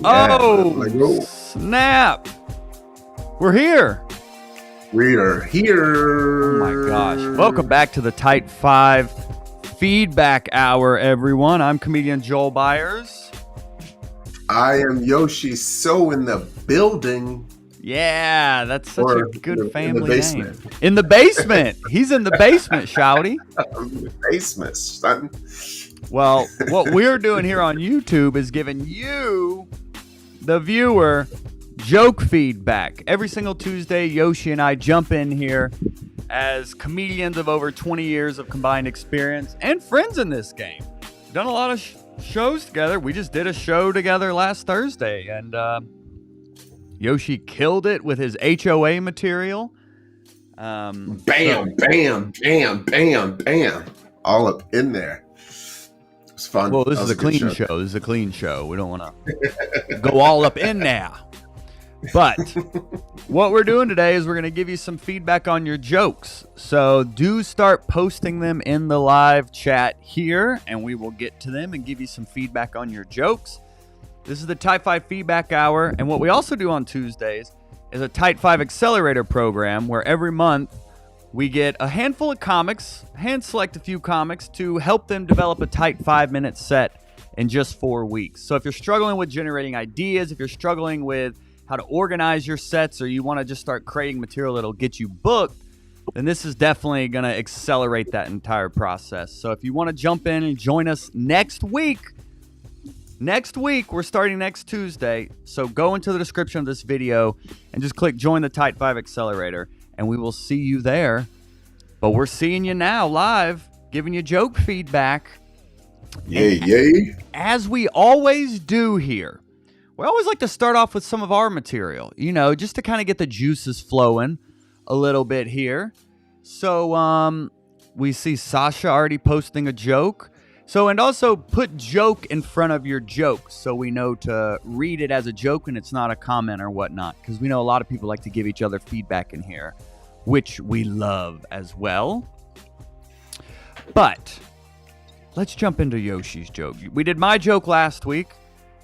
Yeah. Oh, snap. We're here. We are here. Oh, my gosh. Welcome back to the Tight 5 Feedback Hour, everyone. I'm comedian Joel Byers. I am Yoshi, so in the building. Yeah, that's such a good family name. basement. In the basement. He's in the basement, shouty. In the basement, son. Well, what we're doing here on YouTube is giving you, the viewer, joke feedback. Every single Tuesday, Yoshi and I jump in here as comedians of over 20 years of combined experience and friends in this game. Done a lot of shows together. We just did a show together last Thursday, and Yoshi killed it with his HOA material. Bam, bam, bam, bam, bam. All up in there. It's fun. Well, this is a clean show. This is a clean show. We don't want to go all up in there. But what we're doing today is we're going to give you some feedback on your jokes. So do start posting them in the live chat here, and we will get to them and give you some feedback on your jokes. This is the Tight 5 Feedback Hour, and what we also do on Tuesdays is a Tight 5 Accelerator program where every month we get a handful of comics, hand-select a few comics to help them develop a tight 5-minute set in just 4 weeks. So if you're struggling with generating ideas, if you're struggling with how to organize your sets, or you want to just start creating material that'll get you booked, then this is definitely going to accelerate that entire process. So if you want to jump in and join us next week, we're starting next Tuesday. So go into the description of this video and just click Join the Tight 5 Accelerator, and we will see you there. But we're seeing you now live, giving you joke feedback. Yay. As we always do here, we always like to start off with some of our material, just to kind of get the juices flowing a little bit here. So we see Sasha already posting a joke. So, and also put joke in front of your joke so we know to read it as a joke and it's not a comment or whatnot. Because we know a lot of people like to give each other feedback in here, which we love as well. But let's jump into Yoshi's joke. We did my joke last week.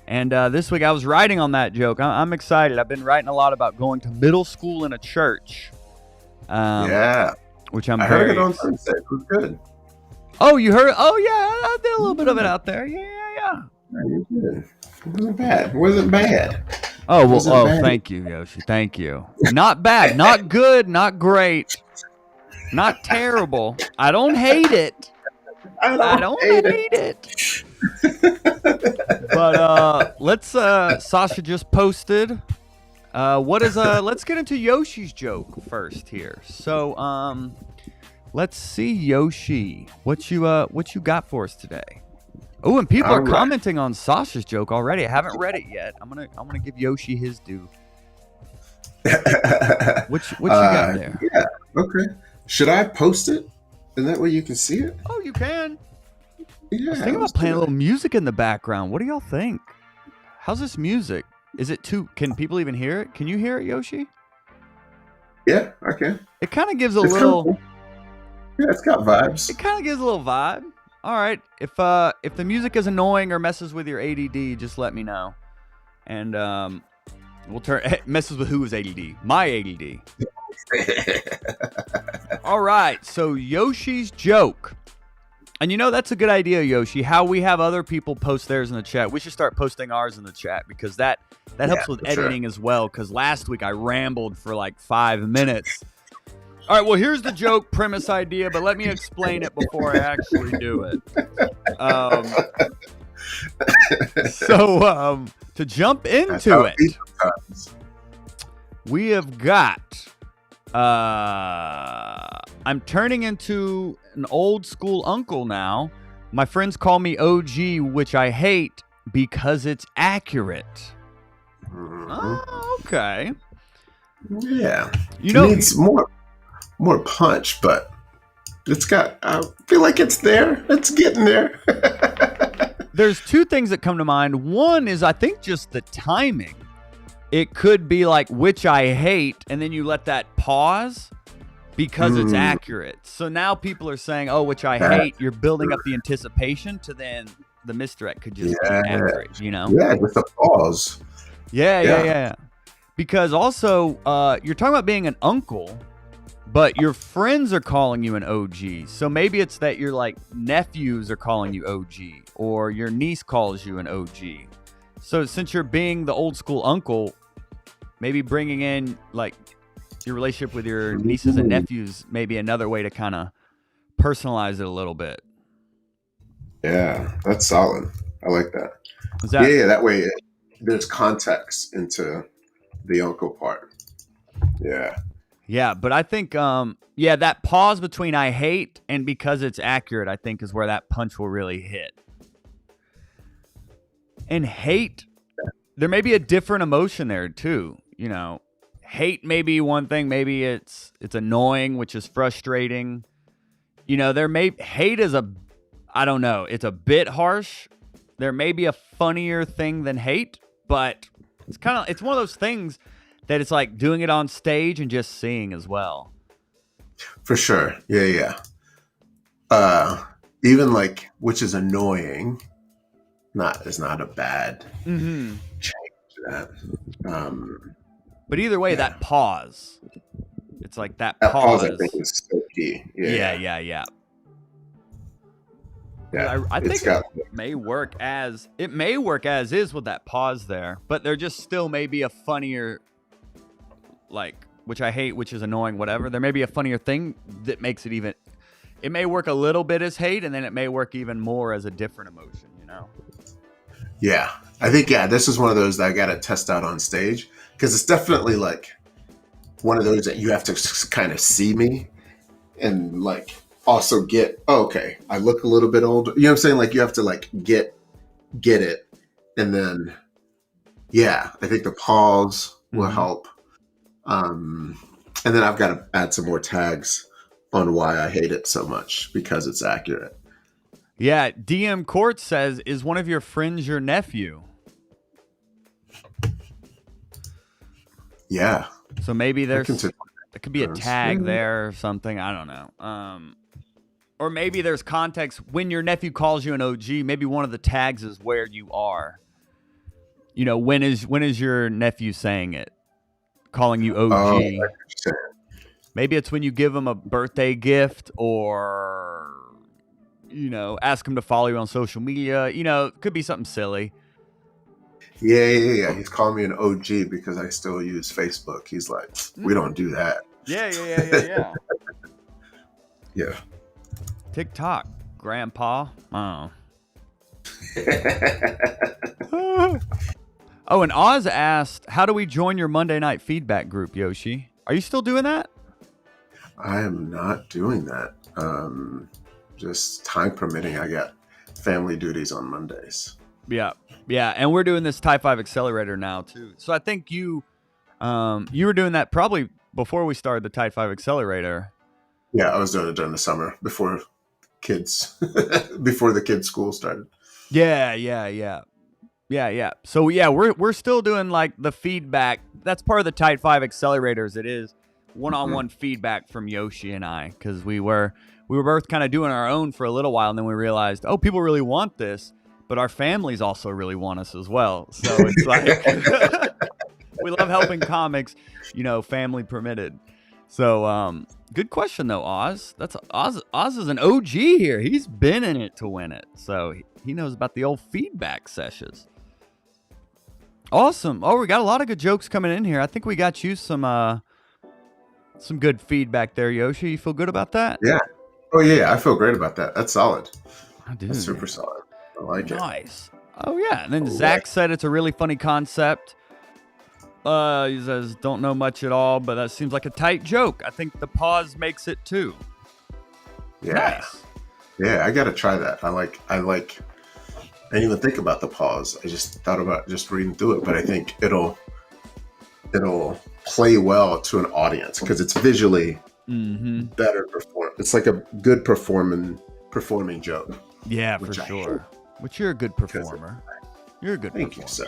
And this week I was writing on that joke. I'm excited. I've been writing a lot about going to middle school in a church. Yeah. Which I'm I very heard it on Thursday. It was good. Oh, you heard? Oh, yeah. I did a little bit of it out there. Yeah. Yeah, you did. It wasn't bad. It wasn't bad. Oh, well, thank you, Yoshi. Thank you. Not bad. Not good. Not great. Not terrible. I don't hate it. I don't hate it. But let's Sasha just posted let's get into Yoshi's joke first here. So let's see, Yoshi, what you got for us today. Oh, and people are commenting on Sasha's joke already. I haven't read it yet. I'm gonna give Yoshi his due. What you got there? Yeah, okay. Should I post it? And that way you can see it? Oh, you can. Yeah, I was thinking about playing a little music in the background. What do y'all think? How's this music? Is it can people even hear it? Can you hear it, Yoshi? Yeah, I can. It kind of gives a little... Cool. Yeah, it's got vibes. It kind of gives a little vibe. All right. If the music is annoying or messes with your ADD, just let me know. And we'll turn... messes with who's ADD? My ADD. All right. So Yoshi's joke. And that's a good idea, Yoshi, how we have other people post theirs in the chat. We should start posting ours in the chat because that helps with editing as well. Because last week I rambled for like 5 minutes. All right, well, here's the joke premise idea, but let me explain it before I actually do it. So to jump into it, we have got... I'm turning into an old school uncle now. My friends call me OG, which I hate because it's accurate. Oh, okay. Yeah. It needs more punch, but it's got, I feel like it's there. It's getting there. There's two things that come to mind. One is, I think, just the timing. It could be like, which I hate, and then you let that pause because it's accurate. So now people are saying, oh, which I hate. You're building up the anticipation to then the misdirect could just be accurate, you know? Yeah, with the pause. Yeah. Because also, you're talking about being an uncle, but your friends are calling you an OG. So maybe it's that your like nephews are calling you OG, or your niece calls you an OG. So since you're being the old school uncle, maybe bringing in like your relationship with your nieces and nephews may be another way to kind of personalize it a little bit. Yeah, that's solid. I like that. Yeah, that way there's context into the uncle part. Yeah, but I think that pause between I hate and because it's accurate, I think is where that punch will really hit. And hate, there may be a different emotion there too, you know. Hate may be one thing, maybe it's annoying, which is frustrating. You know, hate is I don't know, it's a bit harsh. There may be a funnier thing than hate, but it's one of those things that it's like doing it on stage and just seeing as well. For sure. Yeah. Even like, which is annoying, is not a bad change to that. But either way, that pause. It's like that pause. I think is so key. Yeah. I think it may work as is with that pause there, but there just still may be a funnier, like, which I hate, which is annoying, whatever. There may be a funnier thing that makes it even. It may work a little bit as hate, and then it may work even more as a different emotion. You know. Yeah, I think this is one of those that I got to test out on stage because it's definitely like one of those that you have to kind of see me and like also get, okay, I look a little bit older. You know what I'm saying? Like you have to like get it. And then, I think the pause will help. And then I've got to add some more tags on why I hate it so much because it's accurate. Yeah. DM Court says, is one of your friends your nephew? Yeah. So maybe there could be a tag there or something. I don't know. Or maybe there's context when your nephew calls you an OG. Maybe one of the tags is where you are. You know, when is your nephew saying it, calling you OG? Maybe it's when you give him a birthday gift, or you know, ask him to follow you on social media. You know, it could be something silly. Yeah. He's calling me an OG because I still use Facebook. He's like, we don't do that. Yeah. Yeah. TikTok, Grandpa. Oh. Oh, and Oz asked, how do we join your Monday night feedback group, Yoshi? Are you still doing that? I am not doing that. Just time permitting. I got family duties on Mondays. Yeah. And we're doing this Type 5 Accelerator now too. So I think you were doing that probably before we started the Type 5 Accelerator. Yeah, I was doing it during the summer before the kids' school started. Yeah. So we're still doing like the feedback. That's part of the Type 5 Accelerators. It is one-on-one feedback from Yoshi and I, because we were both kind of doing our own for a little while, and then we realized, people really want this, but our families also really want us as well. So it's like we love helping comics, you know, family permitted. So good question though, Oz. That's Oz is an OG here. He's been in it to win it. So he knows about the old feedback sessions. Awesome. Oh, we got a lot of good jokes coming in here. I think we got you some good feedback there, Yoshi. You feel good about that? Yeah. Oh yeah, I feel great about that. That's solid. I do. That's super solid. I like it. Nice. Oh yeah. And then Zach said it's a really funny concept. He says, don't know much at all, but that seems like a tight joke. I think the pause makes it too. Yeah. Nice. Yeah, I gotta try that. I didn't even think about the pause. I just thought about just reading through it, but I think it'll play well to an audience because it's visually better performed. It's like a good performing joke. Yeah, for sure. Which you're a good performer. You're a good performer. Thank you, sir.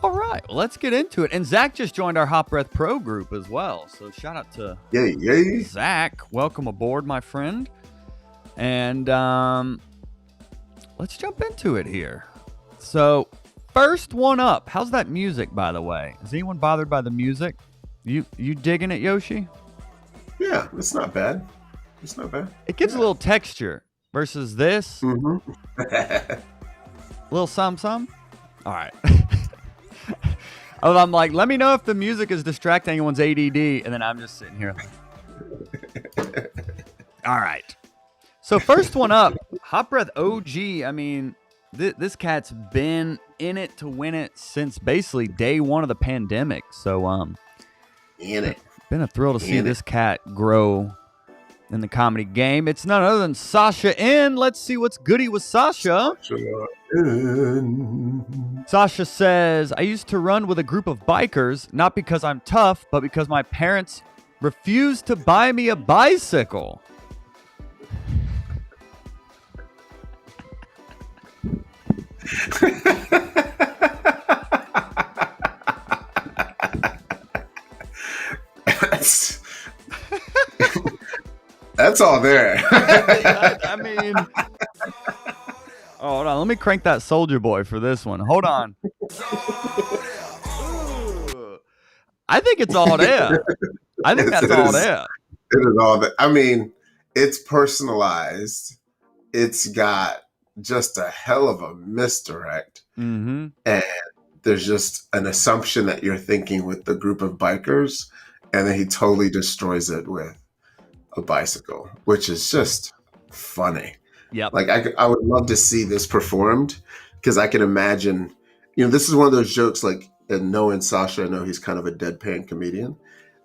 All right, well, let's get into it. And Zach just joined our Hot Breath Pro group as well. So shout out to Yay. Zach. Welcome aboard, my friend. And let's jump into it here. So, first one up. How's that music, by the way? Is anyone bothered by the music? You digging it, Yoshi? Yeah, it's not bad. It's not bad. It gives a little texture versus this. Little some. All right. I'm like, let me know if the music is distracting anyone's ADD, and then I'm just sitting here. All right. So first one up, Hot Breath OG. I mean, this cat's been in it to win it since basically day one of the pandemic. So In it. been a thrill to see this cat grow in the comedy game. It's none other than Sasha N. Let's see what's goody with Sasha. Sasha says, I used to run with a group of bikers, not because I'm tough, but because my parents refused to buy me a bicycle. That's all there. I mean, hold on. Let me crank that Soldier Boy for this one. Hold on. I think it's all there. I think that's all there. It is all that. I mean, it's personalized. It's got just a hell of a misdirect. Mm-hmm. And there's just an assumption that you're thinking with the group of bikers, and then he totally destroys it with a bicycle, which is just funny. Yep. Like I would love to see this performed, because I can imagine, this is one of those jokes, like, and knowing Sasha, I know he's kind of a deadpan comedian.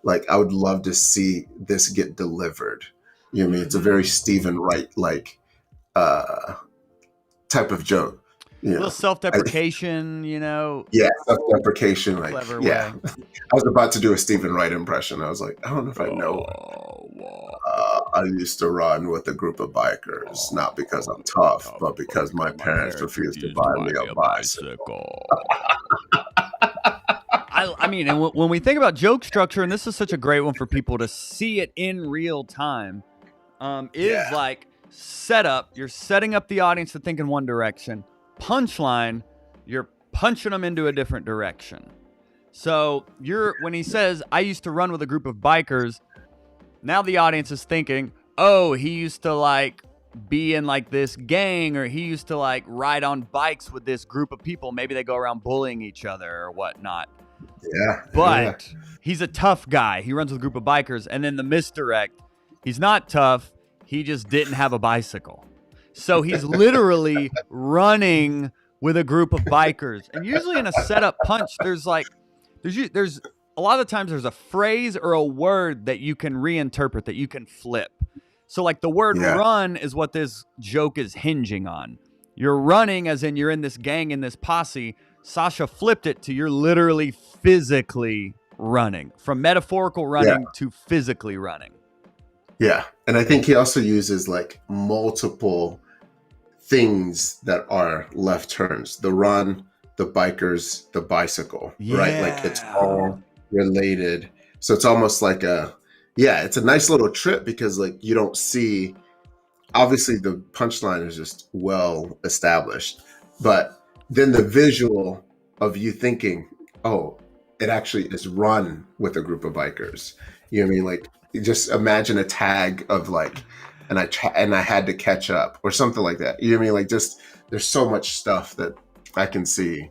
Like, I would love to see this get delivered. You know what I mean? It's a very Stephen Wright like type of joke. A little self-deprecation, Yeah, self-deprecation. Like, clever yeah. way. I was about to do a Stephen Wright impression. I was like, I don't know if I know. I used to run with a group of bikers, not because I'm tough, but because my parents refused to buy me a bicycle. I mean, and when we think about joke structure, and this is such a great one for people to see it in real time, is like setup. You're setting up the audience to think in one direction. Punchline, you're punching them into a different direction. So when he says, I used to run with a group of bikers, now the audience is thinking, oh, he used to like be in like this gang, or he used to like ride on bikes with this group of people. Maybe they go around bullying each other or whatnot. Yeah. But he's a tough guy. He runs with a group of bikers. And then the misdirect, he's not tough. He just didn't have a bicycle. So he's literally running with a group of bikers. And usually in a setup punch, there's a lot of the times there's a phrase or a word that you can reinterpret, that you can flip. So like the word run is what this joke is hinging on. You're running as in you're in this gang, in this posse. Sasha flipped it to you're literally physically running, from metaphorical running to physically running. Yeah. And I think he also uses like multiple things that are left turns. The run, the bikers, the bicycle, right? Like it's all related. So it's almost like it's a nice little trip, because like you don't see, obviously the punchline is just well established, but then the visual of you thinking, oh, it actually is run with a group of bikers. You know what I mean? Like, you just imagine a tag of like, and I had to catch up or something like that. You know what I mean? Like, just there's so much stuff that I can see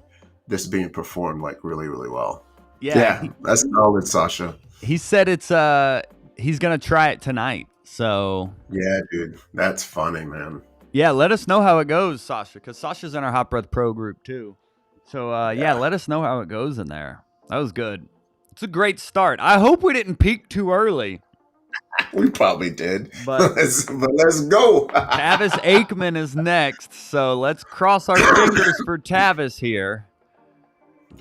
this being performed like really, really well. Yeah, that's solid, Sasha. He said he's gonna try it tonight. So yeah, dude, that's funny, man. Yeah, let us know how it goes, Sasha, because Sasha's in our Hot Breath Pro group too. So let us know how it goes in there. That was good. It's a great start. I hope we didn't peak too early. We probably did, but let's go. Tavis Aikman is next, so let's cross our fingers for Tavis here.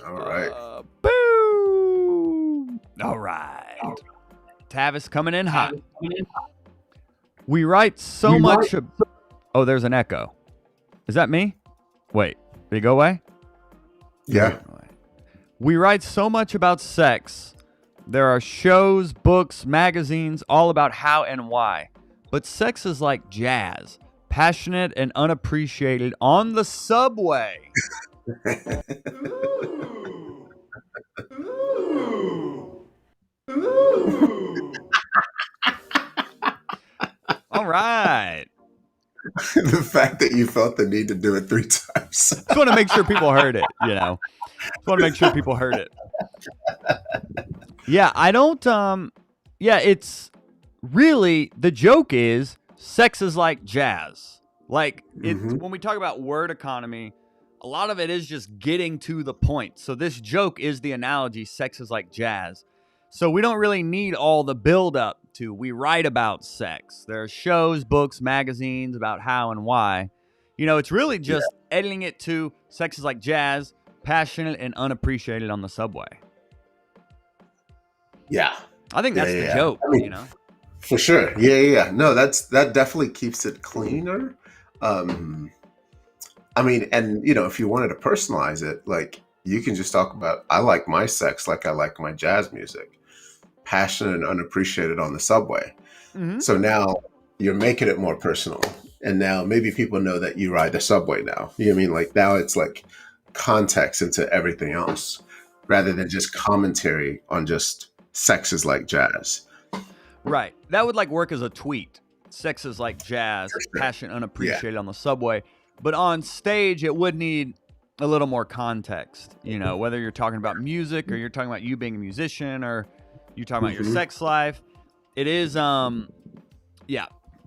All right. Boom. All right. Tavis coming in hot. We write so much. Oh, there's an echo. Is that me? Wait, did it go away? Yeah. We write so much about sex. There are shows, books, magazines, all about how and why. But sex is like jazz. passionate and unappreciated on the subway. All right. The fact that you felt the need to do it 3 times. Just want to make sure people heard it, you know. Just want to make sure people heard it. Yeah, I don't yeah, it's really, the joke is sex is like jazz. Like when we talk about word economy, a lot of it is just getting to the point. So this joke is the analogy, sex is like jazz. So we don't really need all the build up to, we write about sex. There are shows, books, magazines about how and why. You know, it's really just editing it to sex is like jazz, passionate and unappreciated on the subway. Yeah. I think that's the joke, I mean, you know? For sure. Yeah. No, that definitely keeps it cleaner. I mean, and you know, if you wanted to personalize it, like you can just talk about, I like my sex like I like my jazz music, passionate and unappreciated on the subway. So now you're making it more personal. And now maybe people know that you ride the subway now. You know what I mean? Like now it's like context into everything else rather than just commentary on just sex is like jazz. Right. That would like work as a tweet. Sex is like jazz, passionate, unappreciated on the subway. But on stage, it would need a little more context. You know, whether you're talking about music or you're talking about you being a musician or you're talking about your sex life. It is, a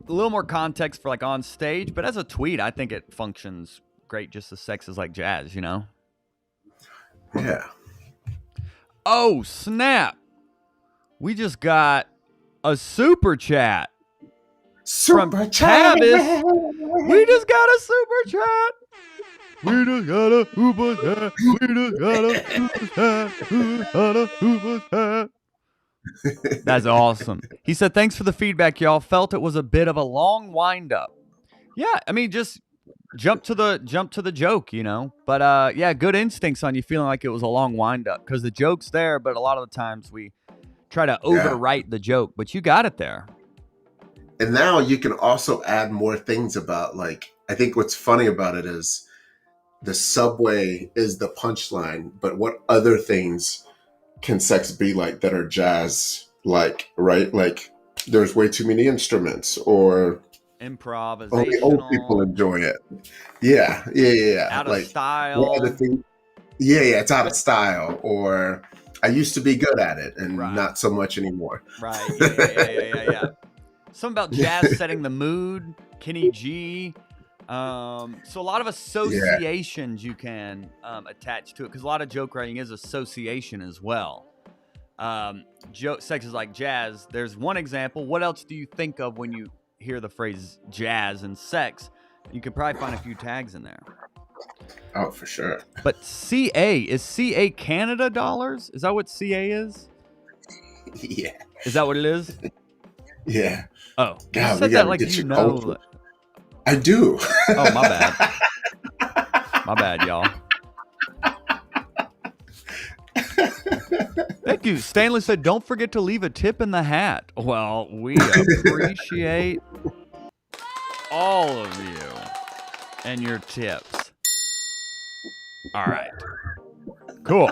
little more context for like on stage. But as a tweet, I think it functions great just as sex is like jazz, you know? Yeah. Oh, snap. We just got a super chat. From Tavis. We just got a super chat. We just got a super chat. We just got a super chat. We got a super chat. That's awesome. He said, thanks for the feedback, y'all. Felt it was a bit of a long wind up. Yeah, I mean, just jump to the joke, you know. But yeah, good instincts on you feeling like it was a long wind up because the joke's there, but a lot of the times we try to overwrite the joke, but you got it there. And now you can also add more things about, like, I think what's funny about it is the subway is the punchline, but what other things can sex be like that are jazz like, right? Like there's way too many instruments or improvisational. Only old people enjoy it. Yeah. Out of like, style. What other thing? Yeah, it's out of style. Or I used to be good at it and not so much anymore. Right. Yeah. Something about jazz setting the mood, Kenny G. So a lot of associations you can attach to it because a lot of joke writing is association as well. Sex is like jazz. There's one example. What else do you think of when you hear the phrase jazz and sex? You could probably find a few tags in there. Oh, for sure. But is CA Canada dollars? Is that what CA is? Yeah. Is that what it is? Yeah. Oh, God, you said that like you know. I do. Oh, my bad. My bad, y'all. Thank you. Stanley said, don't forget to leave a tip in the hat. Well, we appreciate all of you and your tips. All right. Cool.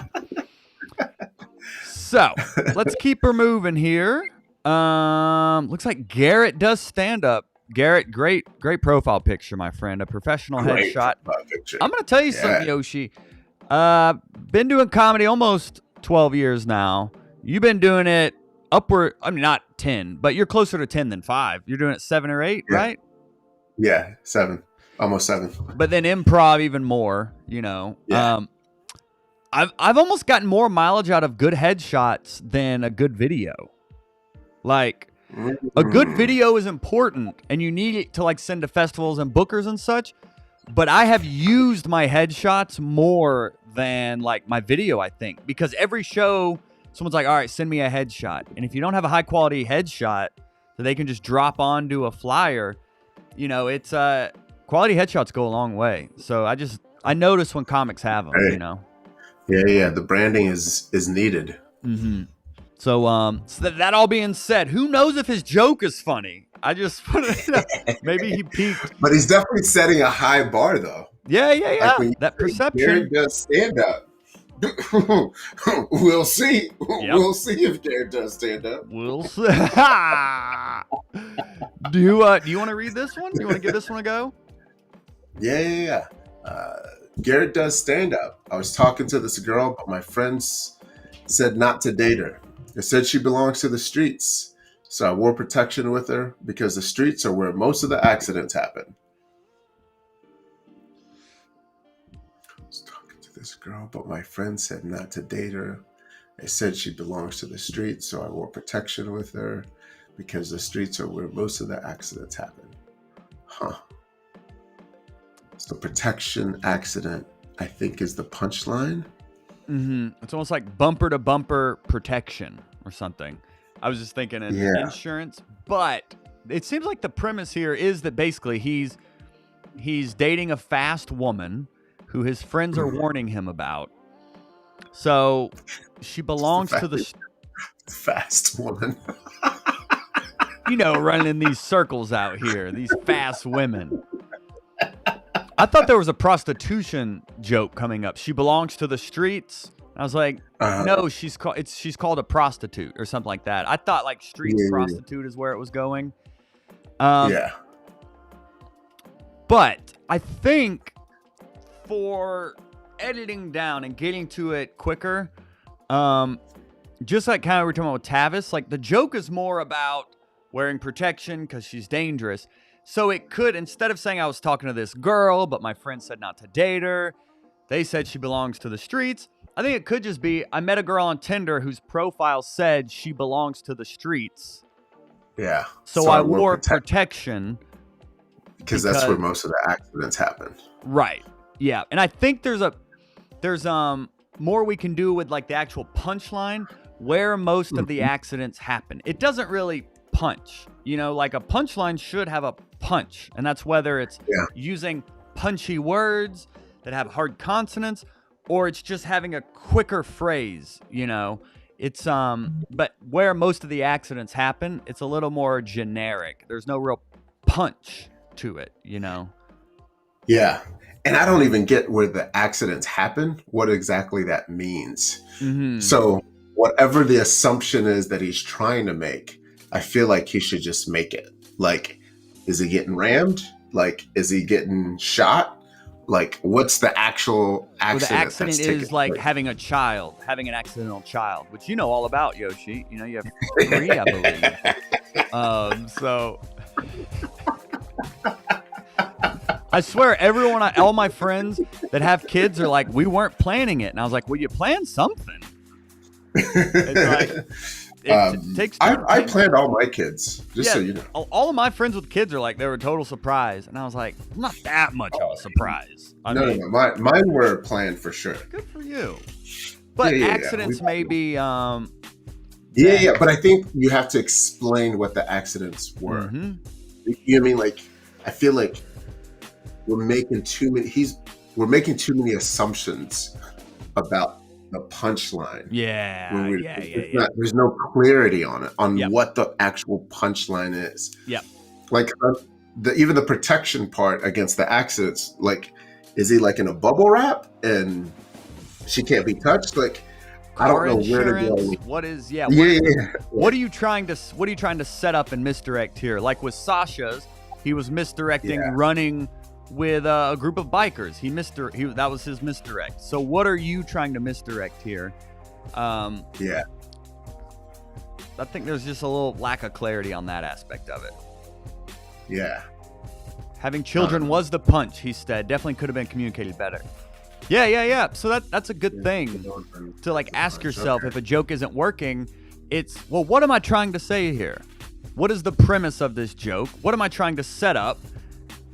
So, let's keep her moving here. Looks like Garrett does stand up. Garrett, great profile picture, my friend. A professional headshot. I'm going to tell you something, Yoshi. Been doing comedy almost 12 years now. You've been doing it upward. I mean, not 10, but you're closer to 10 than 5. You're doing it 7 or 8, right? Yeah, 7. Almost 7. But then improv even more, you know. Yeah. I've almost gotten more mileage out of good headshots than a good video. Like, a good video is important, and you need it to like send to festivals and bookers and such. But I have used my headshots more than like my video, I think, because every show, someone's like, all right, send me a headshot. And if you don't have a high quality headshot that they can just drop onto a flyer, you know, it's quality headshots go a long way. So I notice when comics have them, you know. Yeah. The branding is needed. Mm-hmm. So that all being said, who knows if his joke is funny? I just put it. Maybe he peaked. But he's definitely setting a high bar, though. Yeah. Like when you That say perception. Garrett does stand up. We'll see. Yep. We'll see if Garrett does stand up. We'll see. Do you want to read this one? Do you want to give this one a go? Yeah. Garrett does stand up. I was talking to this girl, but my friends said not to date her. They said she belongs to the streets. So I wore protection with her because the streets are where most of the accidents happen. I was talking to this girl, but my friends said not to date her. They said she belongs to the streets, so I wore protection with her because the streets are where most of the accidents happen. Huh. So protection, accident, I think is the punchline. It's almost like bumper to bumper protection or something. I was just thinking insurance, but it seems like the premise here is that basically he's dating a fast woman who his friends are warning him about. So she belongs to the fast woman. Running in these circles out here, these fast women. I thought there was a prostitution joke coming up. She belongs to the streets. I was like, no, she's called a prostitute or something like that. I thought like streets prostitute is where it was going. Yeah. But I think for editing down and getting to it quicker, just like kind of we're talking about with Tavis, like the joke is more about wearing protection because she's dangerous. So it could, instead of saying I was talking to this girl, but my friend said not to date her, they said she belongs to the streets. I think it could just be, I met a girl on Tinder whose profile said she belongs to the streets. Yeah. So I wore protection. Because that's where most of the accidents happen. Right. Yeah. And I think there's more we can do with like the actual punchline where most of the accidents happen. It doesn't really punch. Like a punchline should have a punch, and that's whether it's using punchy words that have hard consonants or it's just having a quicker phrase. It's but where most of the accidents happen, it's a little more generic. There's no real punch to it. Yeah. And I don't even get where the accidents happen, what exactly that means. So whatever the assumption is that he's trying to make, I feel like he should just make it. Like, is he getting rammed? Like, is he getting shot? Like, what's the actual accident? The accident is like having an accidental child, which you know all about, Yoshi. You have 3, I believe. So I swear, all my friends that have kids are like, we weren't planning it. And I was like, well, you planned something. It's like, it takes I planned all my kids, so you know. All of my friends with kids are like, they were a total surprise. And I was like, not that much of a surprise. No. Mine were planned for sure. Good for you. But accidents may be... but I think you have to explain what the accidents were. You know what I mean? Like, I feel like we're making too many assumptions about the punchline. There's no clarity on it, what the actual punchline is. Like even the protection part against the accidents, like, is he like in a bubble wrap and she can't be touched? Like, I don't know where to go. What is what are you trying to set up and misdirect here? Like with Sasha's, he was misdirecting running with a group of bikers. That was his misdirect. So what are you trying to misdirect here? I think there's just a little lack of clarity on that aspect of it. Yeah. Having children was the punch, he said. Definitely could have been communicated better. Yeah. So that's a good thing to like ask yourself if a joke isn't working. It's, well, what am I trying to say here? What is the premise of this joke? What am I trying to set up?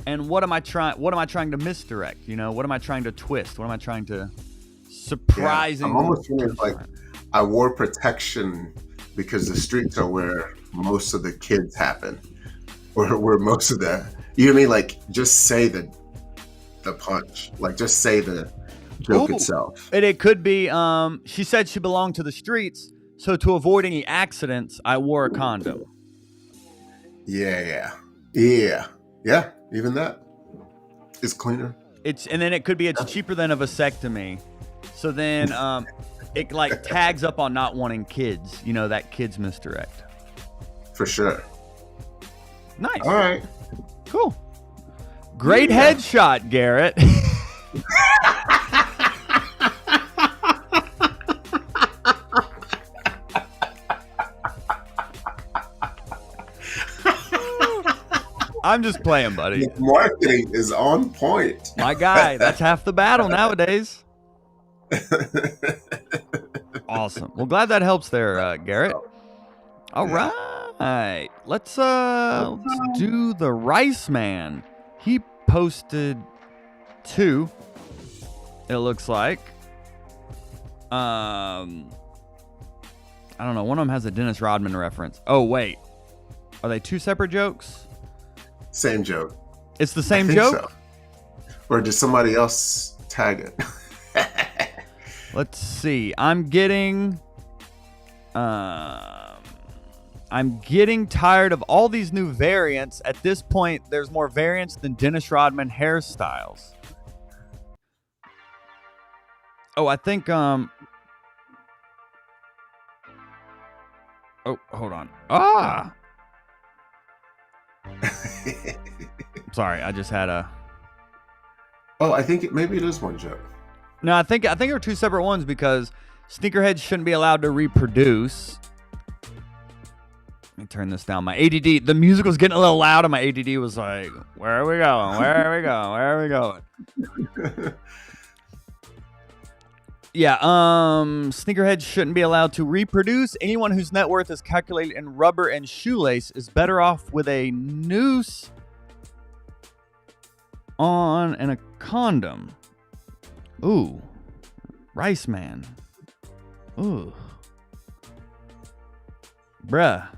And what am I trying to misdirect? What am I trying to twist? What am I trying to surprising? I'm almost feeling like I wore protection because the streets are where most of the kids happen, or where most of the, you know what I mean? Like, just say the punch, like just say the joke itself. And it could be, she said she belonged to the streets, so to avoid any accidents, I wore a condom. Yeah. Even that is cleaner. And then it could be it's cheaper than a vasectomy. So then it like tags up on not wanting kids. You know, that kids misdirect. For sure. Nice. All right. Cool. Great headshot, Garrett. I'm just playing, buddy. Marketing is on point. My guy, that's half the battle nowadays. Awesome. Well, glad that helps there, Garrett. All right. Let's do the Rice Man. He posted 2. It looks like. I don't know. One of them has a Dennis Rodman reference. Oh, wait. Are they 2 separate jokes? Same joke. It's the same joke? So. Or did somebody else tag it? Let's see. I'm getting tired of all these new variants. At this point, there's more variants than Dennis Rodman hairstyles. Oh, I think oh, hold on. Sorry, I just had a Oh, I think maybe it is one joke. No, I think they're 2 separate ones because sneakerheads shouldn't be allowed to reproduce. Let me turn this down. My ADD, the music was getting a little loud and my ADD was like, where are we going? Where are we going? Where are we going? Yeah, sneakerheads shouldn't be allowed to reproduce. Anyone whose net worth is calculated in rubber and shoelace is better off with a noose on and a condom. Ooh. Rice Man. Ooh. Bruh.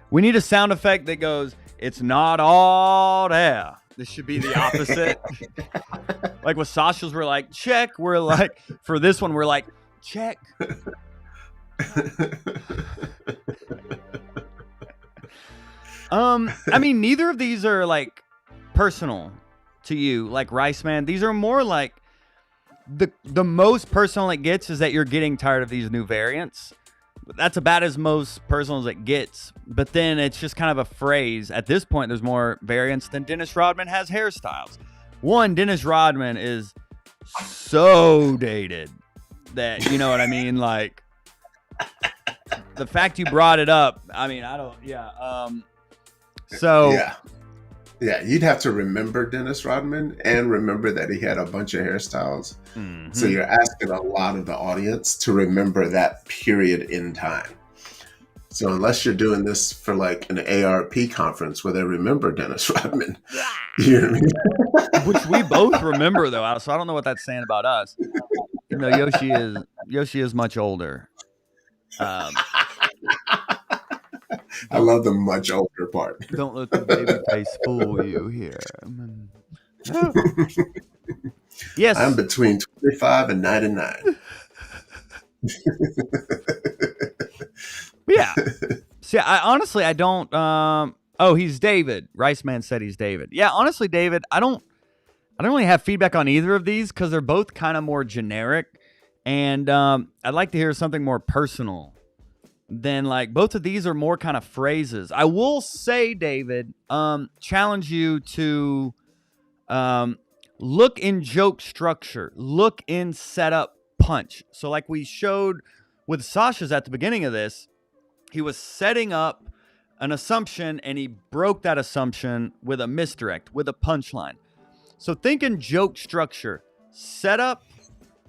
We need a sound effect that goes, it's not all there. This should be the opposite. Like with Sasha's, we're like, check. We're like, for this one, we're like, check. I mean, neither of these are like personal to you, like Rice Man. These are more like the most personal it gets is that you're getting tired of these new variants. That's about as most personal as it gets. But then it's just kind of a phrase. At this point, there's more variants than Dennis Rodman has hairstyles. One, Dennis Rodman is so dated that, you know what I mean? Like, the fact you brought it up, I mean, I don't, so. Yeah, you'd have to remember Dennis Rodman and remember that he had a bunch of hairstyles. Mm-hmm. So you're asking a lot of the audience to remember that period in time. So unless you're doing this for like an ARP conference where they remember Dennis Rodman, you know what I mean? Which we both remember though, so I don't know what that's saying about us. You know, Yoshi is much older. I love the much older part. Don't let the baby face fool you here. Yes. I'm between 25 and 99. Yeah. See, I don't oh, he's David. Rice Man said he's David. Yeah, honestly, David, I don't really have feedback on either of these because they're both kind of more generic. And I'd like to hear something more personal. Then like both of these are more kind of phrases. I will say, David, challenge you to look in joke structure, look in setup punch. So like we showed with Sasha's at the beginning of this, he was setting up an assumption and he broke that assumption with a misdirect, with a punchline. So think in joke structure, setup,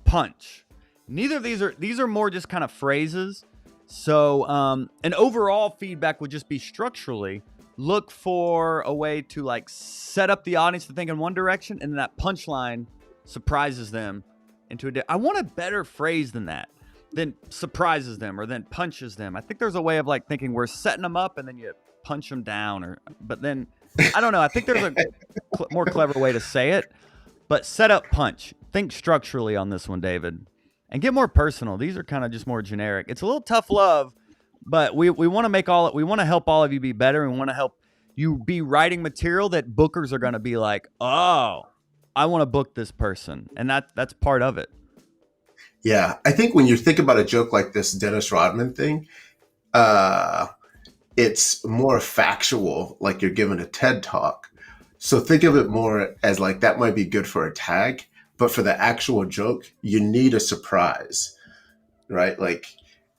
punch. Neither of these are more just kind of phrases. So, an overall feedback would just be structurally look for a way to like set up the audience to think in one direction, and then that punchline surprises them into I want a better phrase than that, then surprises them or then punches them. I think there's a way of like thinking we're setting them up and then you punch them down, but then I don't know. I think there's a more clever way to say it, but set up punch. Think structurally on this one, David. And get more personal. These are kind of just more generic. It's a little tough love, But we want to we want to help all of you be better, and we want to help you be writing material that bookers are going to be like, oh, I want to book this person, and that's part of it. Yeah, I think when you think about a joke like this Dennis Rodman thing, uh, it's more factual, like you're giving a TED talk. So think of it more as like that might be good for a tag, but for the actual joke, you need a surprise, right? Like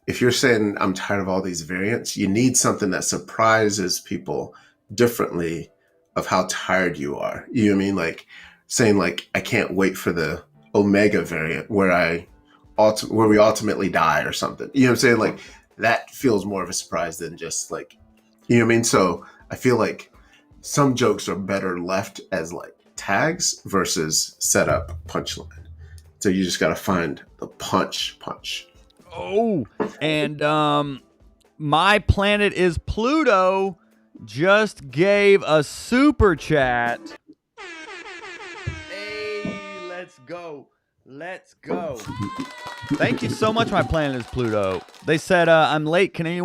if you're saying I'm tired of all these variants, you need something that surprises people differently of how tired you are. You know what I mean? Like saying like I can't wait for the Omega variant where we ultimately die or something. You know what I'm saying? Like that feels more of a surprise than just like, you know what I mean? So I feel like some jokes are better left as like tags versus setup punchline. So you just got to find the punch. Oh, and my planet is Pluto just gave a super chat. Hey, let's go. Let's go. Thank you so much, my planet is Pluto. They said, I'm late. Can any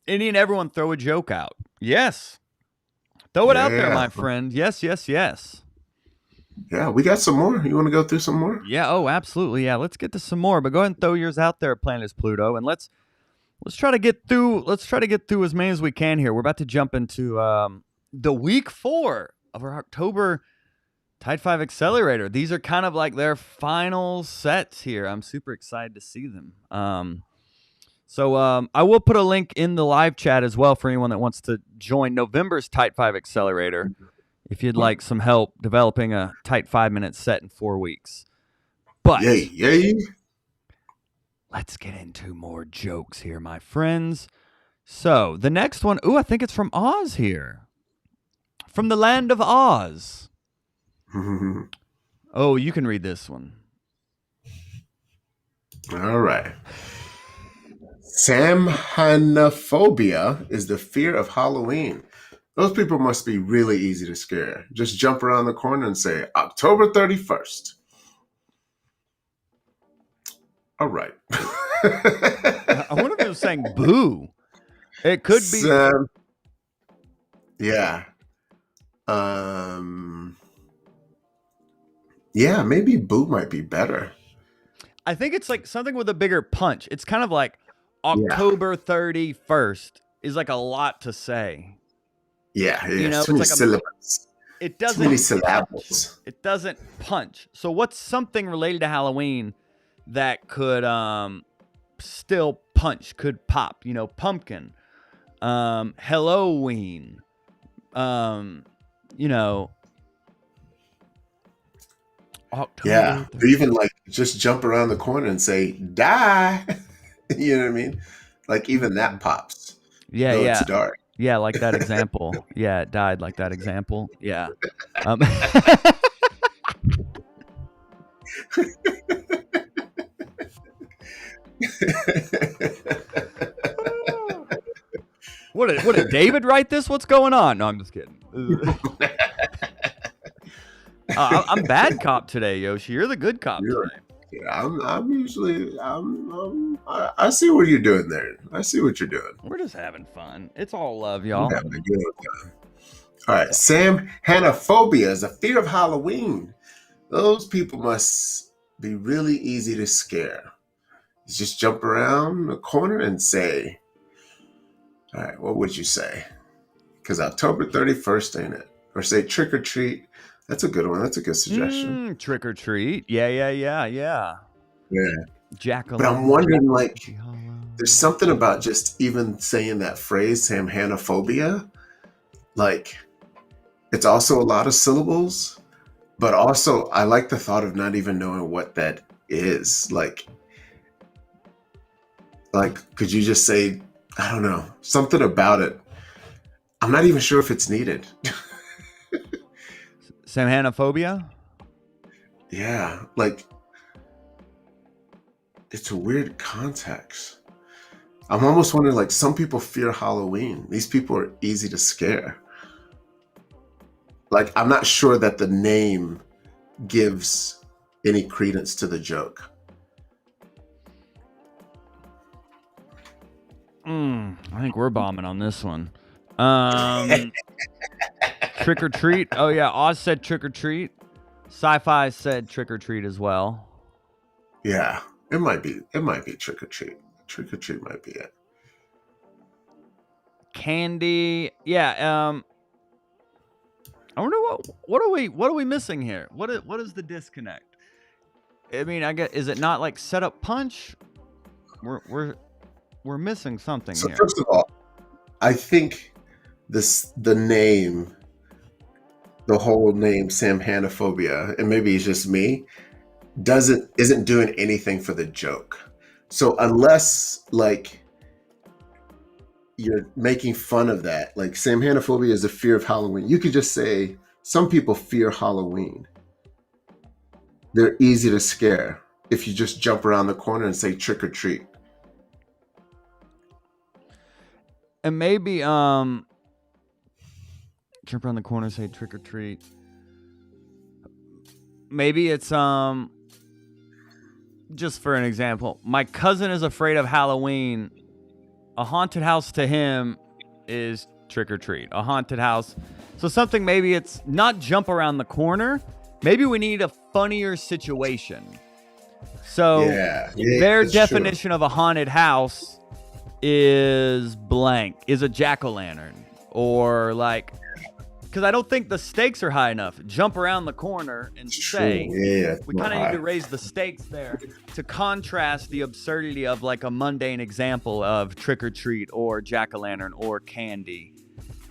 and everyone throw a joke out? Yes. Throw it out there, my friend. Yes. Yeah, we got some more. You want to go through some more? Yeah, oh, absolutely. Yeah, let's get to some more. But go ahead and throw yours out there, Planet is Pluto, and let's try to get through as many as we can here. We're about to jump into the week 4 of our October Tide 5 Accelerator. These are kind of like their final sets here. I'm super excited to see them. So I will put a link in the live chat as well for anyone that wants to join November's Tight 5 Accelerator if you'd like some help developing a tight 5-minute set in 4 weeks. But yay. Let's get into more jokes here, my friends. So the next one, I think it's from Oz here. From the land of Oz. Oh, you can read this one. All right. Samhanophobia is the fear of Halloween. Those people must be really easy to scare. Just jump around the corner and say, October 31st. All right. I wonder if it was saying boo. It could be. Yeah. Yeah, maybe boo might be better. I think it's like something with a bigger punch. It's kind of like October 31st is like a lot to say. Yeah. You know, too many syllables. It doesn't. Too many syllables. It doesn't punch. So what's something related to Halloween that could still punch, could pop? You know, pumpkin, Halloween, you know, October. Yeah, or even like just jump around the corner and say die. You know what I mean? Like even that pops. Yeah, It's dark. Yeah, like that example. Yeah, it died like that example. Yeah. What did David write this? What's going on? No, I'm just kidding. I'm bad cop today, Yoshi. You're the good cop today. Yeah, I'm usually I see what you're doing there. I see what you're doing. We're just having fun. It's all love, y'all. Having a good time. All right, Samhanophobia is a fear of Halloween. Those people must be really easy to scare. You just jump around the corner and say, all right, what would you say? Because October 31st, ain't it? Or say trick or treat. That's a good one. That's a good suggestion. Trick or treat. Yeah. Jack-o'-lantern. But I'm wondering, like, there's something about just even saying that phrase, Samhanophobia. Like, it's also a lot of syllables, but also I like the thought of not even knowing what that is. Like, could you just say, I don't know, something about it? I'm not even sure if it's needed. Samhanophobia? Yeah, like it's a weird context. I'm almost wondering, like, some people fear Halloween. These people are easy to scare. Like, I'm not sure that the name gives any credence to the joke. I think we're bombing on this one. Trick or treat. Oh yeah, Oz said trick or treat. Sci-fi said trick or treat as well. Yeah, it might be. It might be trick or treat. Trick or treat might be it. Candy. Yeah. I wonder what are we missing here? What is the disconnect? I mean, I guess, is it not like set up punch? We're missing something So here. first of all, I think the name, the whole name, Samhanophobia, and maybe it's just me, isn't doing anything for the joke. So unless like you're making fun of that, like Samhanophobia is a fear of Halloween, you could just say some people fear Halloween. They're easy to scare if you just jump around the corner and say trick or treat. And maybe jump around the corner, say trick or treat. Maybe it's just for an example, my cousin is afraid of Halloween. A haunted house to him is trick or treat. A haunted house. So something, maybe it's not jump around the corner. Maybe we need a funnier situation. So their definition of a haunted house is blank, is a jack-o'-lantern, or like, because I don't think the stakes are high enough. Jump around the corner and say, we kind of need to raise the stakes there to contrast the absurdity of like a mundane example of trick or treat or jack-o'-lantern or candy,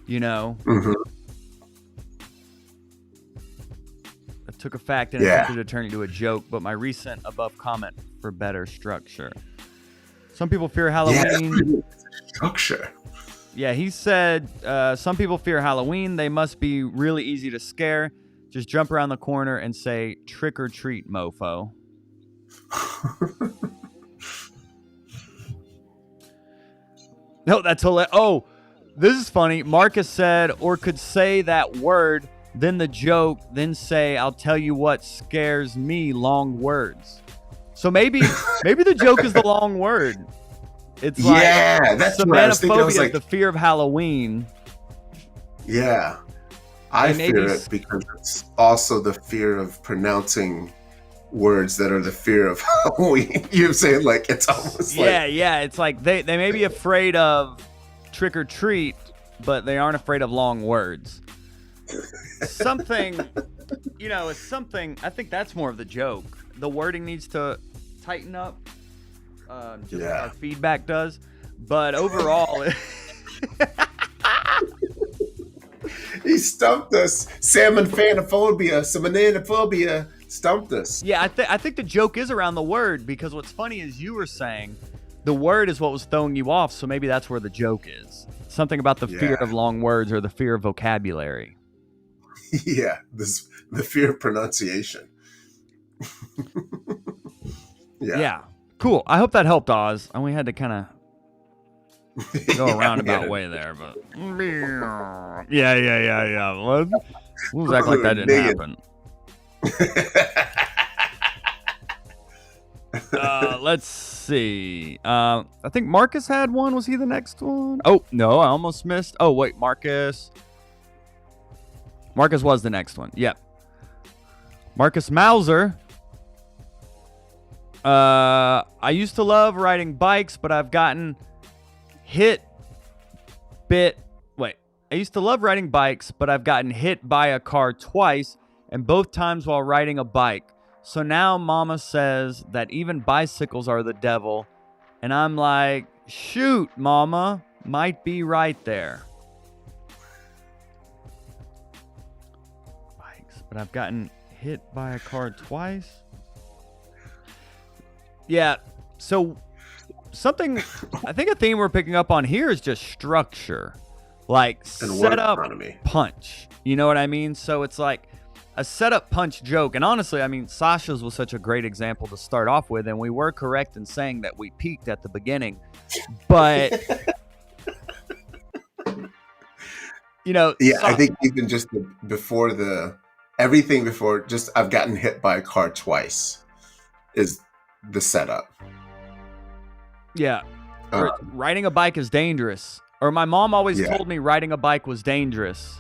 you know? Mm-hmm. I took a fact and attempted to turn it into a joke, but my recent above comment for better structure. Some people fear Halloween. Structure. Yeah, he said some people fear Halloween. They must be really easy to scare. Just jump around the corner and say trick or treat, mofo. No, that's hilarious. Oh, this is funny. Marcus said, or could say that word, then the joke, then say, I'll tell you what scares me, long words. So maybe the joke is the long word. It's like, that's what I was thinking. I was like, the fear of Halloween. Yeah, I fear it because it's also the fear of pronouncing words that are the fear of Halloween. You're saying like it's almost like it's like they may be afraid of trick or treat, but they aren't afraid of long words. Something, it's something. I think that's more of the joke. The wording needs to tighten up. Just like our feedback does, but overall he stumped us. Salmon fanophobia, salmonanophobia stumped us. Yeah, I think the joke is around the word, because what's funny is you were saying the word is what was throwing you off, so maybe that's where the joke is. Something about the fear of long words or the fear of vocabulary. The fear of pronunciation. Yeah. Cool. I hope that helped, Oz. And we had to kind of go a roundabout way there, but yeah. We'll act like that didn't happen. Let's see. I think Marcus had one. Was he the next one? Oh no, I almost missed. Oh wait, Marcus was the next one. Yep. Marcus Mauser. I used to love riding bikes, but I've gotten hit by a car twice, and both times while riding a bike. So now mama says that even bicycles are the devil, and I'm like, shoot, mama, might be right there. Bikes, but I've gotten hit by a car twice. Yeah, so something, I think a theme we're picking up on here is just structure. Like setup, punch. You know what I mean? So it's like a setup punch joke. And honestly, I mean, Sasha's was such a great example to start off with. And we were correct in saying that we peaked at the beginning. But, I think even just everything before, just I've gotten hit by a car twice is the setup. Yeah. Uh, riding a bike is dangerous. Or my mom always yeah, told me riding a bike was dangerous.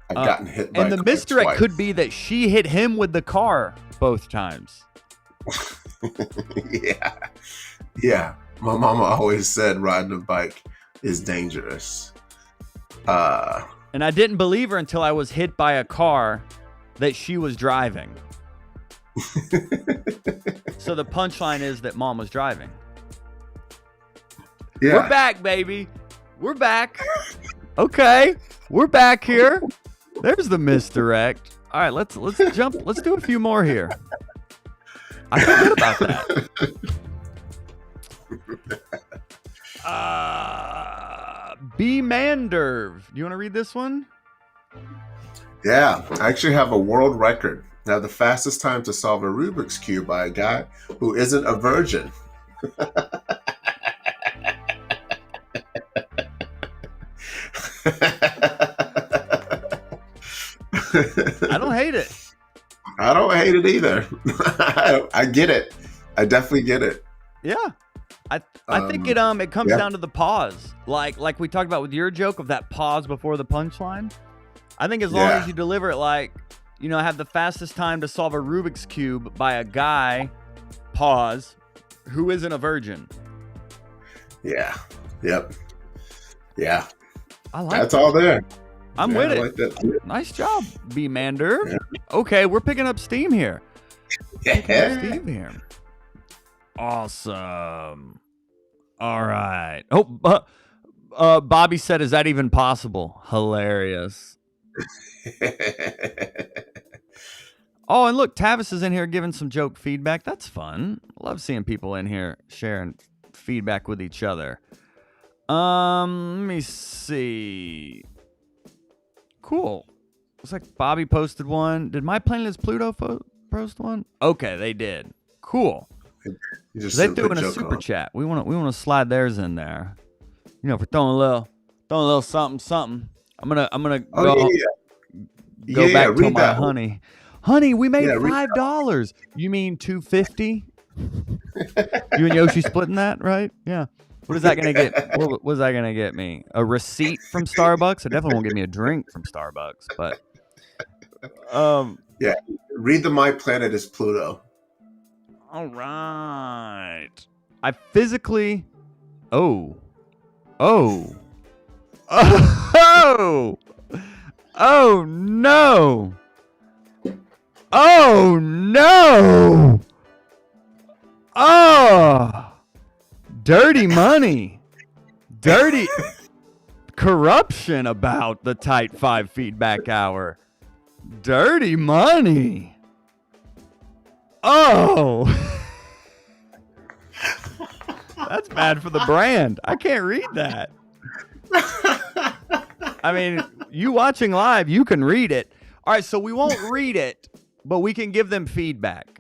I've gotten hit by And a the car misdirect twice. could be that she hit him with the car both times. Yeah, yeah. My mama always said riding a bike is dangerous. And I didn't believe her until I was hit by a car that she was driving. So the punchline is that mom was driving. Yeah. We're back, baby. We're back. Okay, we're back here. There's the misdirect. All right, let's jump. Let's do a few more here. I feel good about that. B. Manderv. Do you want to read this one? Yeah, I actually have a world record. Now, the fastest time to solve a Rubik's Cube by a guy who isn't a virgin. I don't hate it. I don't hate it either. I get it. I definitely get it. Yeah. I think it comes down to the pause. Like we talked about with your joke of that pause before the punchline. I think as long as you deliver it like, have the fastest time to solve a Rubik's Cube by a guy, pause, who isn't a virgin. Yeah. Yep. Yeah. I like That's that. all there. I'm with I it. like that. Nice job, B. Mander. Yeah. Okay, we're picking up steam here. Yeah. Awesome. All right. Oh, Bobby said, "Is that even possible?" Hilarious. Oh, and look, Tavis is in here giving some joke feedback. That's fun. Love seeing people in here sharing feedback with each other. Let me see. Cool. Looks like Bobby posted one. Did My Planet is Pluto post one? Okay, they did. Cool. They threw in a super chat. We want to slide theirs in there. For throwing a little something. I'm gonna go back to my honey. Honey, we made $5. You mean $2.50? You and Yoshi splitting that, right? Yeah. What is that gonna get? What was that gonna get me? A receipt from Starbucks? It definitely won't get me a drink from Starbucks, but yeah. Read the My Planet is Pluto. All right. I physically. Oh no! Oh no! Oh! Dirty money. Dirty corruption about the Tight 5 feedback hour. Dirty money. Oh. That's bad for the brand. I can't read that. I mean, you watching live, you can read it. All right, so we won't read it, but we can give them feedback.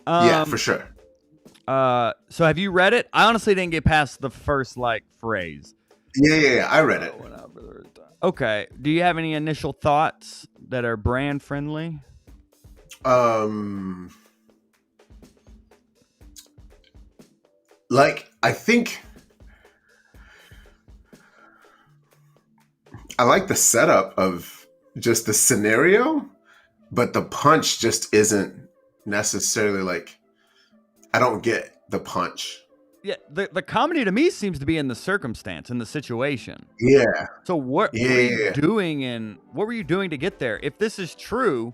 Yeah, for sure. So have you read it? I honestly didn't get past the first phrase. Yeah, I read it. Okay. Do you have any initial thoughts that are brand friendly? I think I like the setup of just the scenario, but the punch just isn't necessarily I don't get the punch. Yeah, the comedy to me seems to be in the circumstance, in the situation. Yeah. So what were you doing, and what were you doing to get there? If this is true,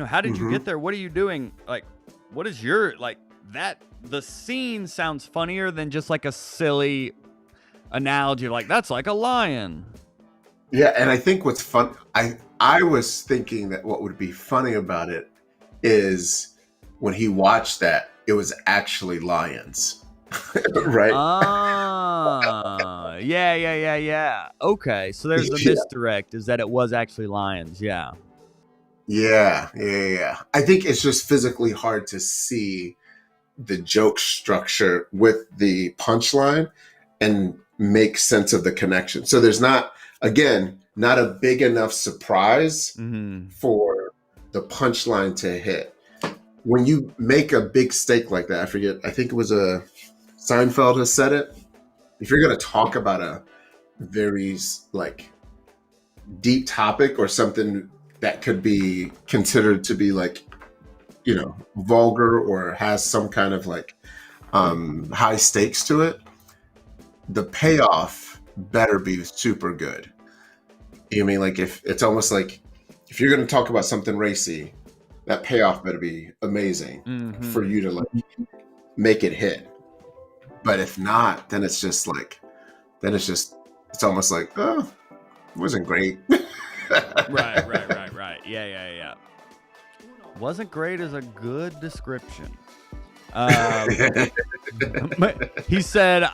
how did you get there? What are you doing? What is your that? The scene sounds funnier than just a silly analogy. That's like a lion. Yeah, and I think what's fun, I was thinking that what would be funny about it is when he watched that, it was actually lions. Right? Yeah. Okay, so there's the misdirect, is that it was actually lions. Yeah. Yeah. I think it's just physically hard to see the joke structure with the punchline and make sense of the connection. So there's not a big enough surprise for the punchline to hit. When you make a big stake like that, I think it was Seinfeld has said it. if you're gonna talk about a very like deep topic or something that could be considered to be like, vulgar or has some kind of like high stakes to it, the payoff better be super good. You mean like if it's almost like if you're going to talk about something racy, that payoff better be amazing for you to like make it hit. But if not, then it's just like, it's almost like, oh, it wasn't great. Right. Yeah. Wasn't great is a good description. He said,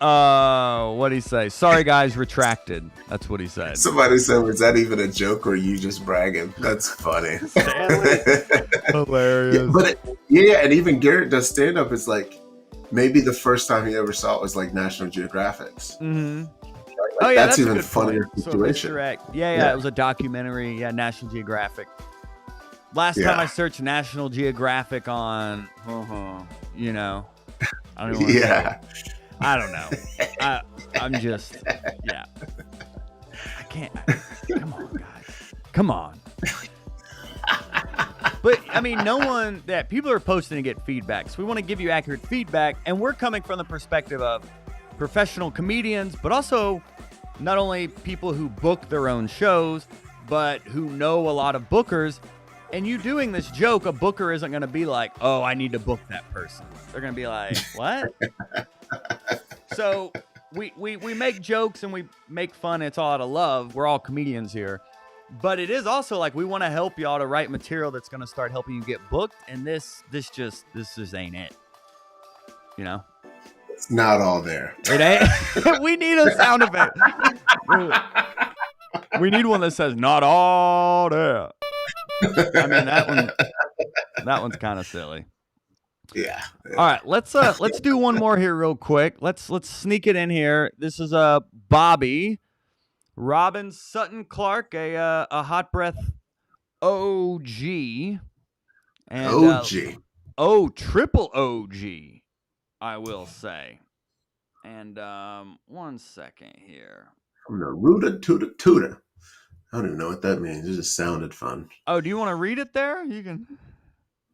what'd he say? Sorry, guys, retracted. That's what he said. Somebody said, was that even a joke or you just bragging? That's funny. Hilarious. Yeah, and even Garrett does stand up. It's like maybe the first time he ever saw it was like National Geographic's. Mm-hmm. Like, that's even funnier situation. Yeah, it was a documentary. Yeah, National Geographic. Last time I searched National Geographic on, I don't even want to say. I don't know. I'm just, I can't. Come on, guys. Come on. But, I mean, people are posting to get feedback. So we want to give you accurate feedback. And we're coming from the perspective of professional comedians, but also not only people who book their own shows, but who know a lot of bookers. And you doing this joke, a booker isn't going to be like, oh, I need to book that person. They're going to be like, what? So we make jokes and we make fun. It's all out of love. We're all comedians here. But it is also like we want to help y'all to write material that's going to start helping you get booked. And this just ain't it. It's not all there. It ain't. We need a sound effect. We need one that says not all there. I mean, that one's kind of silly. Yeah. All right, let's do one more here real quick. Let's sneak it in here. This is Bobby Robin Sutton Clark, a hot breath OG, and triple OG, I will say. And one second here. From the rooter to the tutor. I don't even know what that means. It just sounded fun. Oh, do you want to read it there? You can.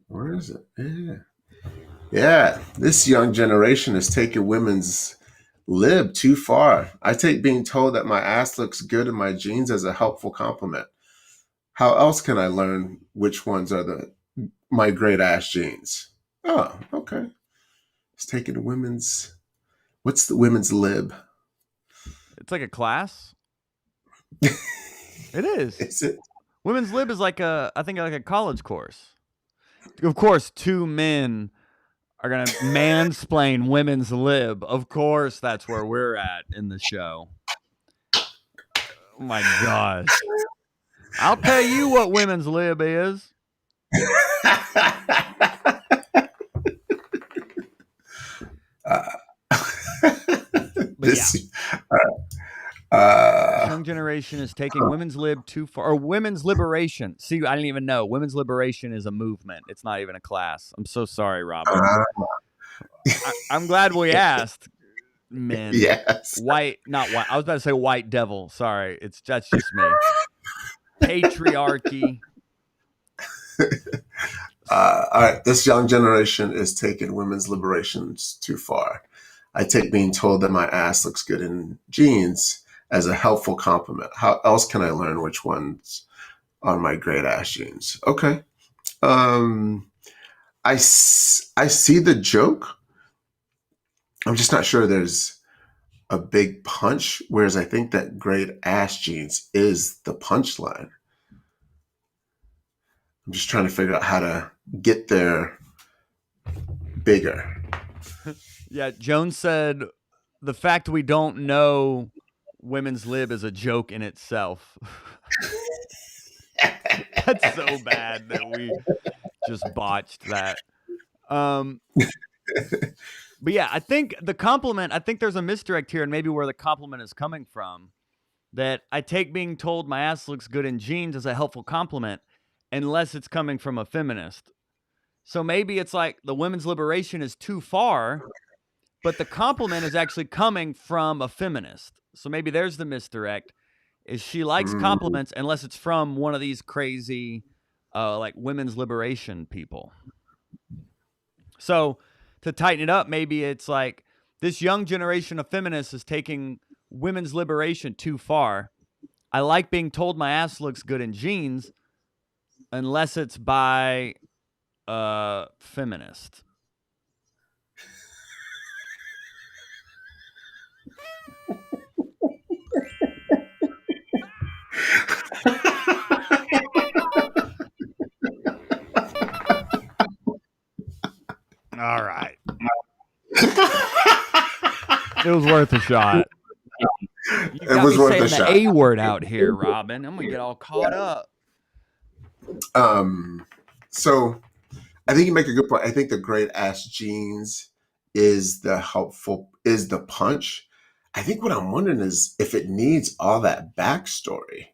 Where is it? Yeah. This young generation is taking women's lib too far. I take being told that my ass looks good in my jeans as a helpful compliment. How else can I learn which ones are my great ass jeans? Oh, okay. It's taking what's the women's lib? It's like a class. It is. Is it? Women's lib is I think like a college course. Of course, two men are going to mansplain women's lib. Of course, that's where we're at in the show. Oh my gosh. I'll tell you what women's lib is. Young generation is taking women's lib too far, or women's liberation. See, I didn't even know. Women's liberation is a movement. It's not even a class. I'm so sorry, Robin. I'm glad we asked. Men. Yes. White, not white. I was about to say white devil. Sorry. That's just me. Patriarchy. All right. This young generation is taking women's liberations too far. I take being told that my ass looks good in jeans as a helpful compliment. How else can I learn which ones are my great ass jeans? Okay. I see the joke. I'm just not sure there's a big punch, whereas I think that great ass jeans is the punchline. I'm just trying to figure out how to get there bigger. Yeah, Jones said the fact we don't know women's lib is a joke in itself. That's so bad that we just botched that. But yeah, I think the compliment, I think there's a misdirect here and maybe where the compliment is coming from. That I take being told my ass looks good in jeans as a helpful compliment unless it's coming from a feminist. So maybe it's like the women's liberation is too far, but the compliment is actually coming from a feminist. So maybe there's the misdirect. Is she likes Mm. compliments unless it's from one of these crazy, like women's liberation people. So to tighten it up, maybe it's like this young generation of feminists is taking women's liberation too far. I like being told my ass looks good in jeans, unless it's by a feminist. All right. It was worth a shot. You It got me was worth saying a the shot. A word out here, Robin. I'm gonna get all caught up. So I think you make a good point. I think the great ass jeans is the punch. I think what I'm wondering is if it needs all that backstory.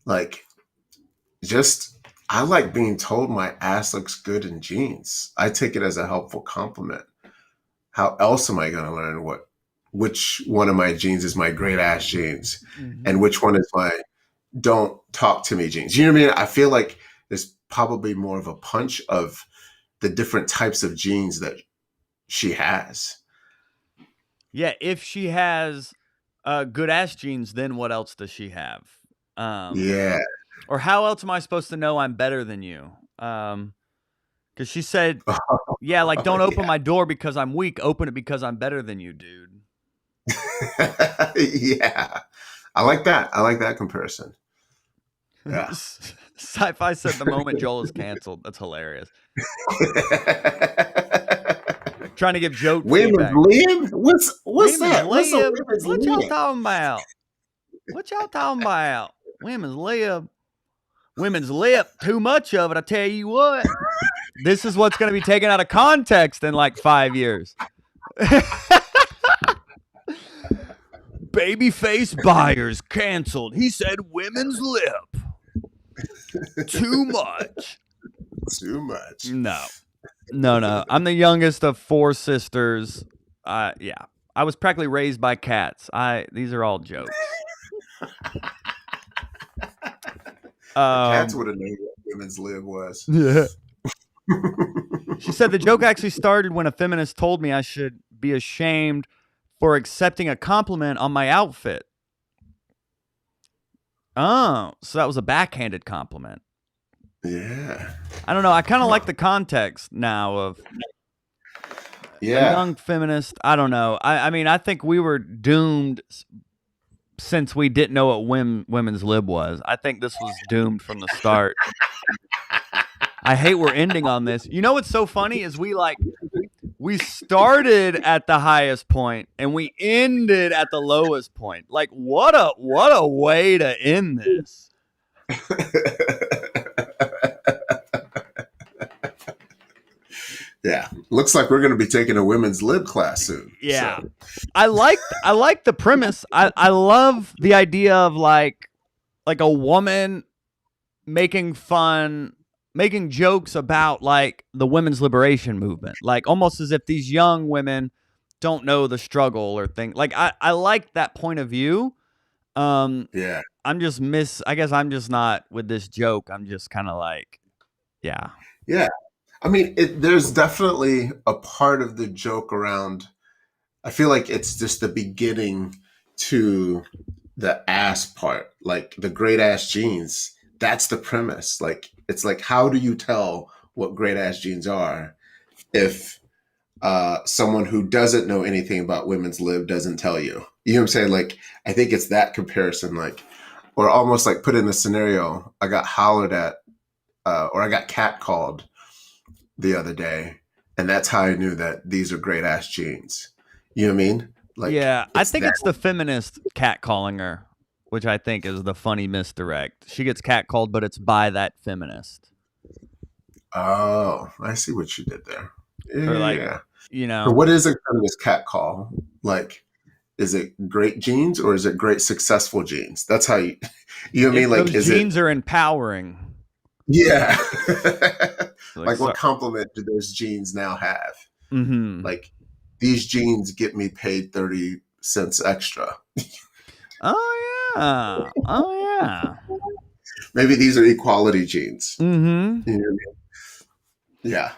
Like, just, I like being told my ass looks good in jeans. I take it as a helpful compliment. How else am I going to learn which one of my jeans is my great ass jeans and which one is my don't talk to me jeans? You know what I mean? I feel like there's probably more of a punch of the different types of jeans that she has. Yeah, if she has good ass jeans, then what else does she have? Yeah. Or how else am I supposed to know I'm better than you? Because she said, yeah, like don't open Yeah. my door because I'm weak. Open it because I'm better than you, dude. Yeah. I like that. I like that comparison. Yeah. Sci-fi said the moment Joel is canceled. That's hilarious. Trying to give joke Women's feedback. lib? What's Women's that? What's a lib. women's What y'all lib? talking about? What y'all talking about? Women's lib. Women's lip. Too much of it. I tell you what. This is what's going to be taken out of context in like 5 years. Babyface buyers canceled. He said women's lip. Too much. Too much. No. I'm the youngest of 4 sisters. Yeah. I was practically raised by cats. These are all jokes. Cats would have known what women's lib was. Yeah. She said the joke actually started when a feminist told me I should be ashamed for accepting a compliment on my outfit. Oh, so that was a backhanded compliment. Yeah. I don't know. I kind of like the context now of a young feminist. I don't know. I mean, I think we were doomed since we didn't know what women's lib was. I think this was doomed from the start. I hate we're ending on this. You know what's so funny is we started at the highest point and we ended at the lowest point. Like what a way to end this. Yeah. Looks like we're going to be taking a women's lib class soon. Yeah. So. I like the premise. I love the idea of like a woman making jokes about like the women's liberation movement, like almost as if these young women don't know the struggle or thing. Like I like that point of view. Yeah. I guess I'm just not with this joke. I'm just kind of like, yeah. Yeah. I mean, there's definitely a part of the joke around. I feel like it's just the beginning to the ass part, like the great ass jeans. That's the premise. Like, it's like, how do you tell what great ass jeans are if someone who doesn't know anything about women's lib doesn't tell you? You know what I'm saying? Like, I think it's that comparison, like, or almost like put in a scenario. I got hollered at, or I got catcalled the other day, and that's how I knew that these are great ass jeans. You know what I mean? Like, yeah, I think it's the feminist catcalling her, which I think is the funny misdirect. She gets catcalled, but it's by that feminist. Oh, I see what you did there. Yeah. Or like, you know. So what is a feminist catcall? Like, is it great jeans or is it great successful jeans? That's how you know what I mean? Like, those jeans are empowering. Yeah. Like what compliment do those jeans now have? Mm-hmm. Like, these jeans get me paid 30 cents extra. Oh yeah. Oh yeah. Maybe these are equality jeans. Mm-hmm. You know what I mean? Yeah,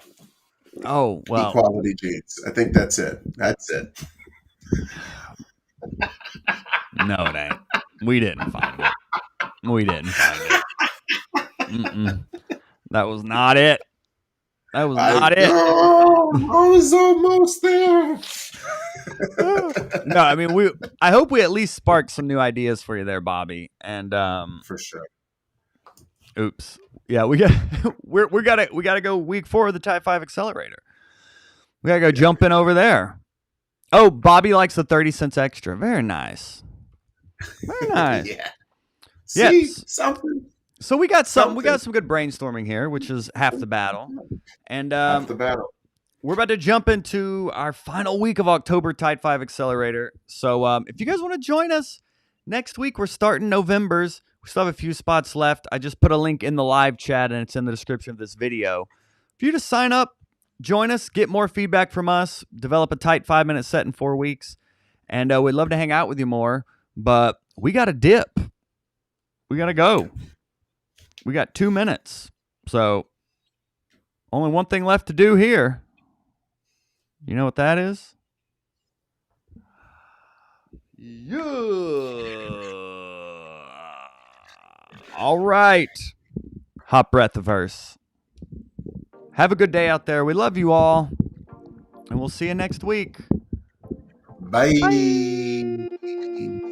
Oh well. equality jeans. I think that's it. That's it. No, it ain't. We didn't find it. We didn't find it. Mm-mm. That was not it. That was not it. I was almost there. No, I mean I hope we at least sparked some new ideas for you there, Bobby. And For sure. oops. Yeah, we got we gotta go week 4 of the Type 5 Accelerator. We gotta go jump in over there. Oh, Bobby likes the 30 cents extra. Very nice. Very nice. Yeah. See Yes. something. So we got some Something. good brainstorming here, which is half the battle. And Half the battle. we're about to jump into our final week of October Type 5 Accelerator. So if you guys want to join us next week, we're starting November's. We still have a few spots left. I just put a link in the live chat and it's in the description of this video. For you to sign up, join us, get more feedback from us, develop a tight 5-minute set in 4 weeks. And we'd love to hang out with you more. But we got to dip. We got to go. We got 2 minutes. So only one thing left to do here. You know what that is? Yeah. All right. Hot breath of verse. Have a good day out there. We love you all. And we'll see you next week. Bye. Bye.